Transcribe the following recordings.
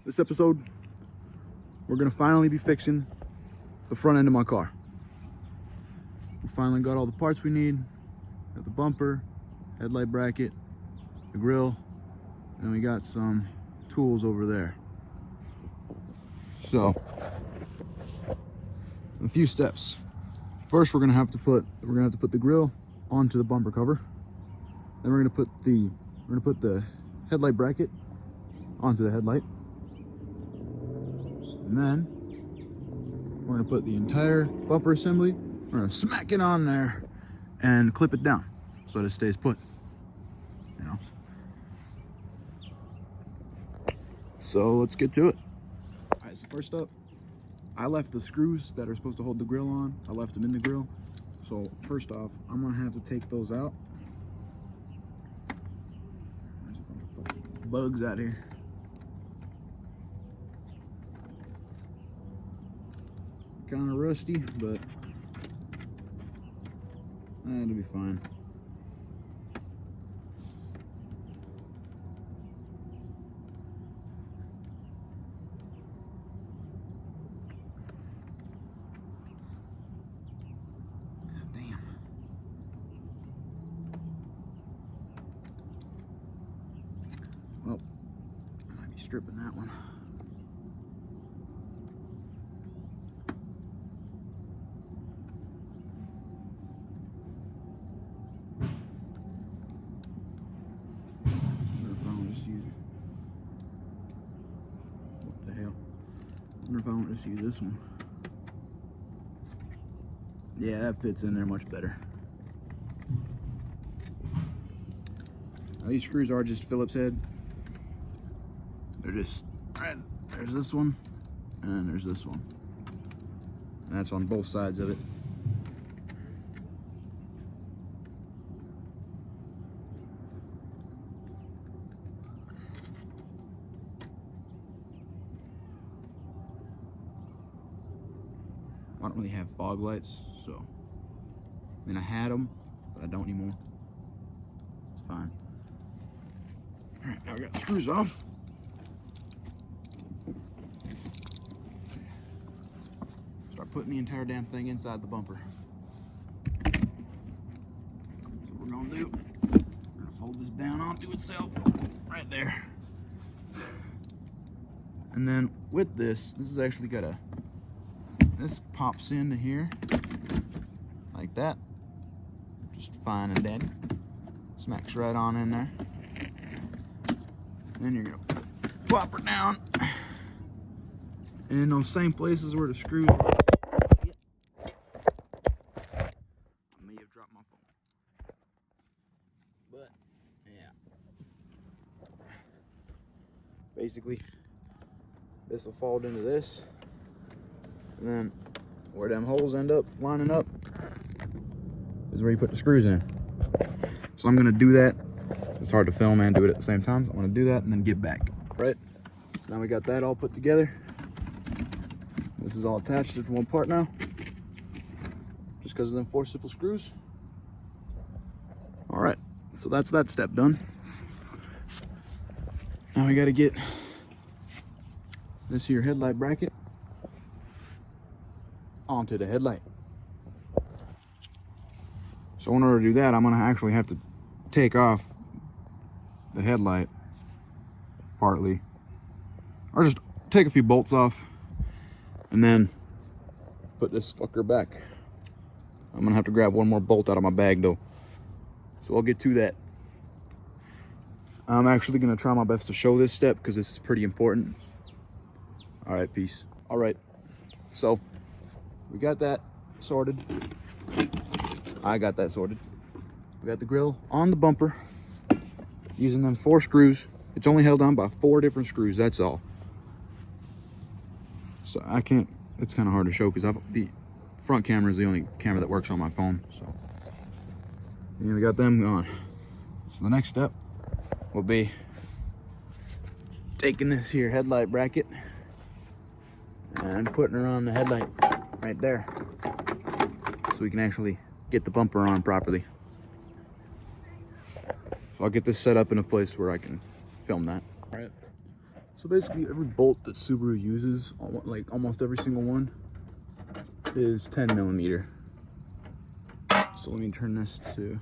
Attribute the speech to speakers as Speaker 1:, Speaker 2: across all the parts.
Speaker 1: This episode, we're gonna finally be fixing the front end of my car. We finally got all the parts we need. Got the bumper, headlight bracket, the grill, and we got some tools over there. So, a few steps. First, we're gonna have to put the grill onto the bumper cover. Then we're gonna put the headlight bracket onto the headlight. And then we're gonna put the entire bumper assembly, we're gonna smack it on there and clip it down so that it stays put, you know. So let's get to it. All right, so first up, I left the screws that are supposed to hold the grill on, I left them in the grill. So first off, I'm gonna have to take those out. There's a bunch of fucking bugs out here. Kind of rusty, but it'll be fine. God damn. Well, I might be stripping that one. I wonder if I want to just use this one. Yeah, that fits in there much better. Now, these screws are just Phillips head. They're just, right, there's this one, and there's this one. And that's on both sides of it. I don't really have fog lights, so I mean I had them, but I don't anymore. It's fine. All right, now we got the screws off. Start putting the entire damn thing inside the bumper. So what we're gonna do, we're gonna fold this down onto itself, right there. And then with this is actually got this pops into here like that, just fine and dandy. Smacks right on in there. Then you're gonna plop her down, and in those same places where the screws are. I may have dropped my phone, but yeah. Basically, this will fold into this. And then where them holes end up lining up is where you put the screws in. So I'm gonna do that. It's hard to film and do it at the same time. So I'm gonna do that and then get back. Right? So now we got that all put together. This is all attached to one part now. Just because of them 4 simple screws. All right, so that's that step done. Now we gotta get this here headlight bracket onto the headlight. So in order to do that, I'm gonna actually have to take off the headlight partly, or just take a few bolts off and then put this fucker back. I'm gonna have to grab one more bolt out of my bag though, so I'll get to that. I'm actually gonna try my best to show this step because this is pretty important. All right, peace. All right, so we got that sorted. I got that sorted. We got the grill on the bumper using them 4 screws. It's only held on by 4 different screws, that's all. So I can't, it's kind of hard to show because the front camera is the only camera that works on my phone. So yeah, we got them going. So the next step will be taking this here headlight bracket and putting her on the headlight right there, so we can actually get the bumper on properly. So I'll get this set up in a place where I can film that. All right, So basically every bolt that Subaru uses, like almost every single one, is 10 millimeter. So let me turn this to,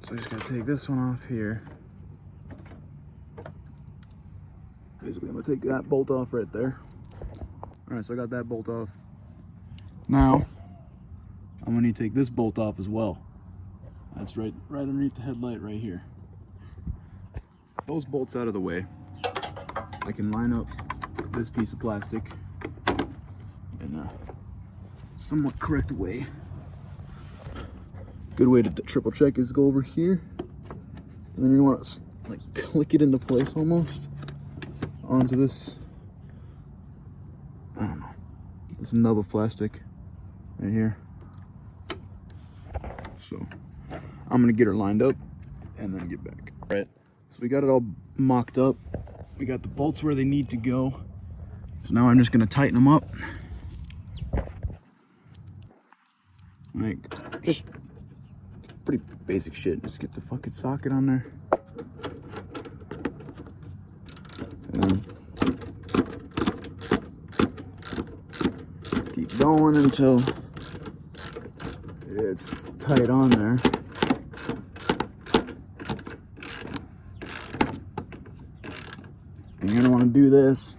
Speaker 1: so I just gotta take this one off here. Basically I'm gonna take that bolt off right there. All right, so I got that bolt off. Now, I'm gonna need to take this bolt off as well. That's right underneath the headlight right here. Those bolts out of the way, I can line up this piece of plastic in a somewhat correct way. Good way to triple check is go over here, and then you want to like click it into place almost onto this, I don't know, this nub of plastic right here. So I'm gonna get her lined up and then get back. All right, so we got it all mocked up. We got the bolts where they need to go. So now I'm just gonna tighten them up. Like, just pretty basic shit. Just get the fucking socket on there. And then keep going until it's tight on there. And you're gonna wanna do this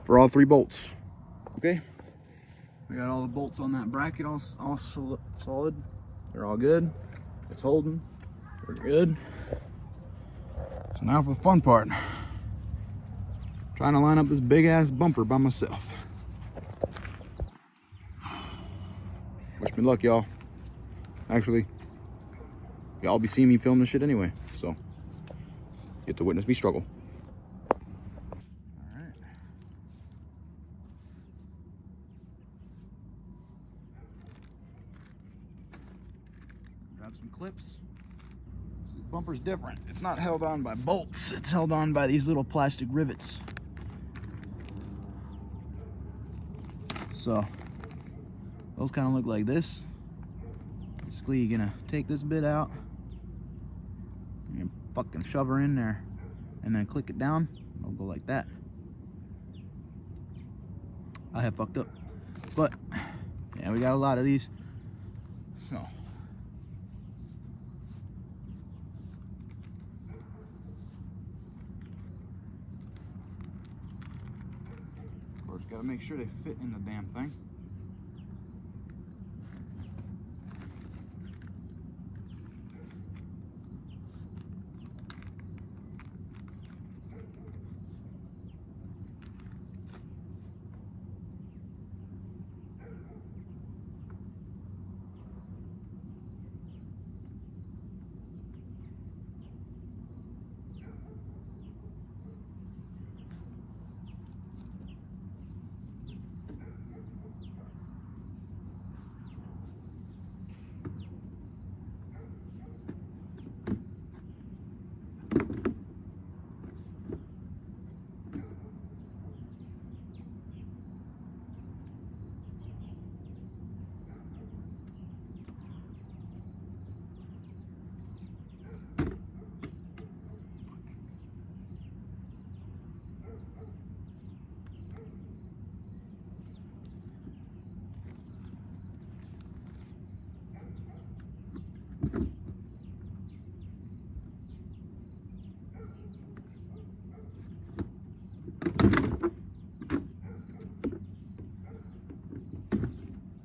Speaker 1: for all 3 bolts, okay? We got all the bolts on that bracket all solid. They're all good. It's holding. We're good. So now for the fun part. Trying to line up this big ass bumper by myself. Wish me luck, y'all. Actually, y'all be seeing me film this shit anyway, so get to witness me struggle. All right. Grab some clips. This bumper's different. It's not held on by bolts. It's held on by these little plastic rivets. So those kind of look like this. Basically, you're gonna take this bit out, and you fucking shove her in there, and then click it down. It'll go like that. I have fucked up, but yeah, we got a lot of these. So of course, gotta make sure they fit in the damn thing.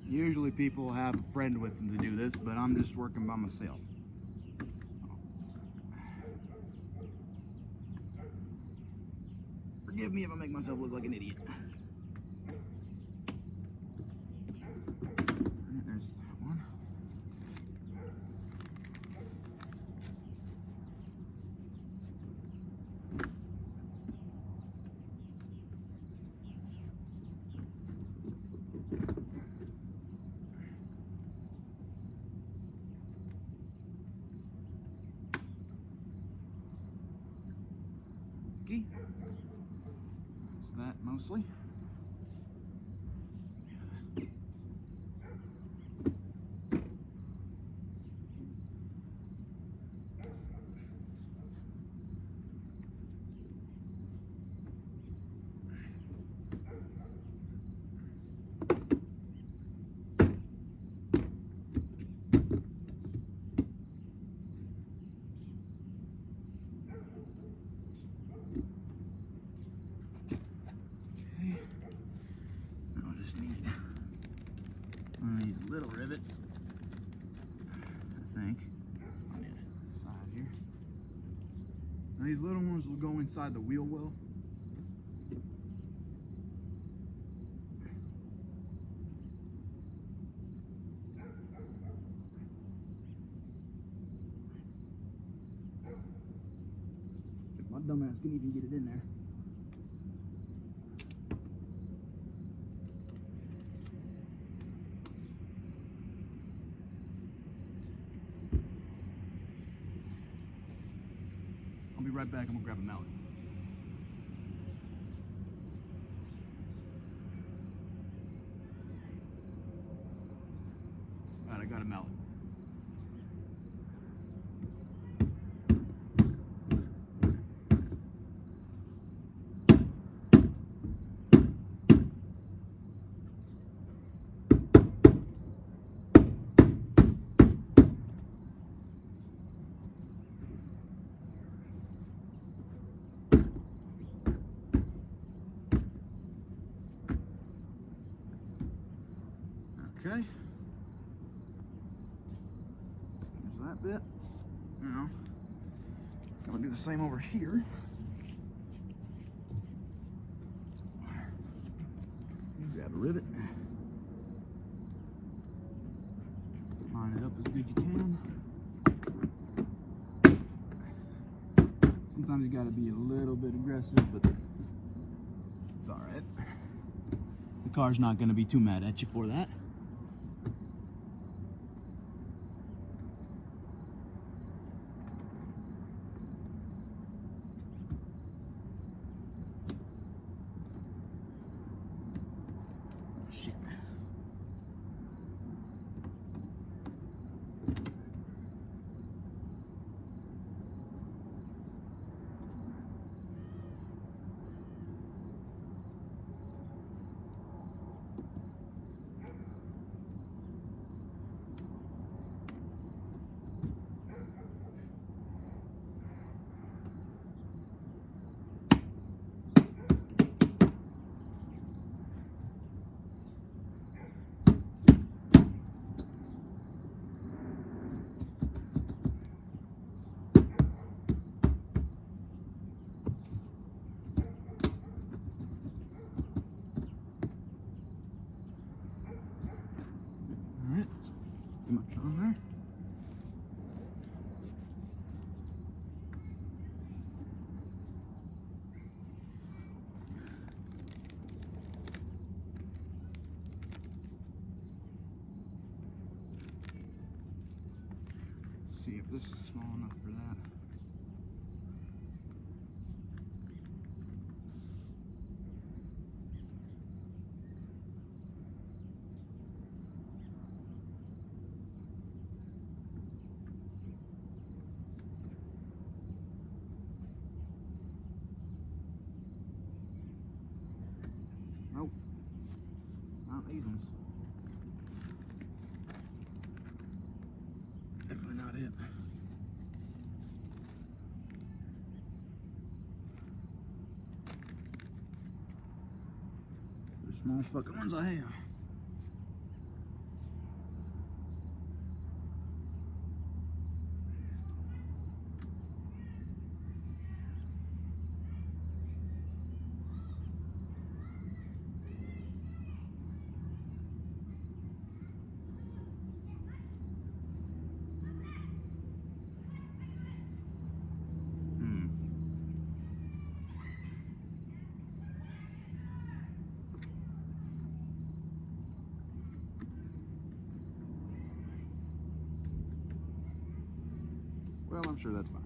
Speaker 1: Usually people have a friend with them to do this, but I'm just working by myself. Forgive me if I make myself look like an idiot. There's one. Okay. That's that mostly. One of these little rivets, I think, on the side here. Now these little ones will go inside the wheel well. My dumbass couldn't even get it in there. I'll be right back. I'm gonna grab a mallet. All right, I got a mallet. Okay. There's that bit. Now, I'm gonna do the same over here. Grab a rivet. Line it up as good as you can. Sometimes you gotta be a little bit aggressive, but it's alright. The car's not gonna be too mad at you for that. Shit. Alright, get my on there. Let's see if this is small enough for that. Nope, not these ones. Definitely not it. The smallest fucking ones I have. Well, I'm sure that's fine.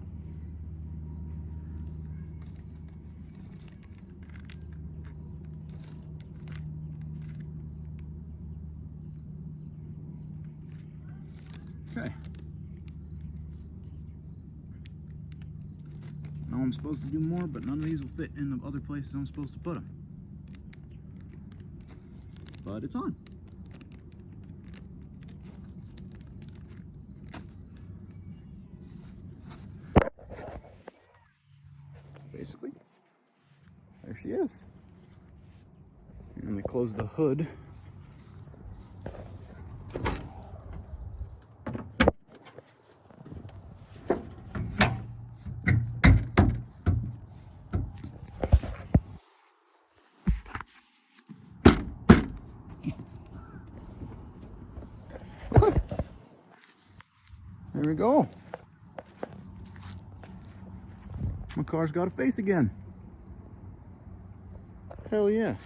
Speaker 1: Okay. Now I'm supposed to do more, but none of these will fit in the other places I'm supposed to put them. But it's on. Basically, there she is. And we close the hood There we go. My car's got a face again. Hell yeah.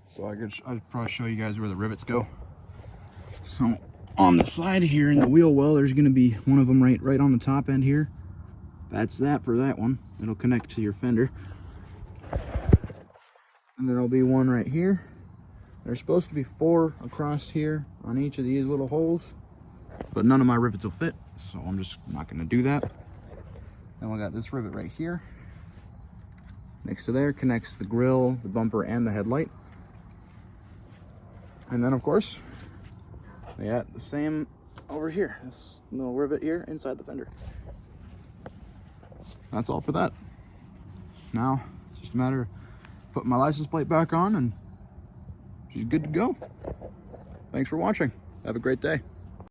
Speaker 1: So I'd probably show you guys where the rivets go. So on the side here in the wheel well, there's gonna be one of them right on the top end here. That's that for that one. It'll connect to your fender. And there'll be one right here. There's supposed to be 4 across here on each of these little holes, but none of my rivets will fit, so I'm just not gonna do that. Then we got this rivet right here. Next to there connects the grill, the bumper, and the headlight. And then of course, we got the same over here, this little rivet here inside the fender. That's all for that. Now, it's just a matter of putting my license plate back on and she's good to go. Thanks for watching. Have a great day.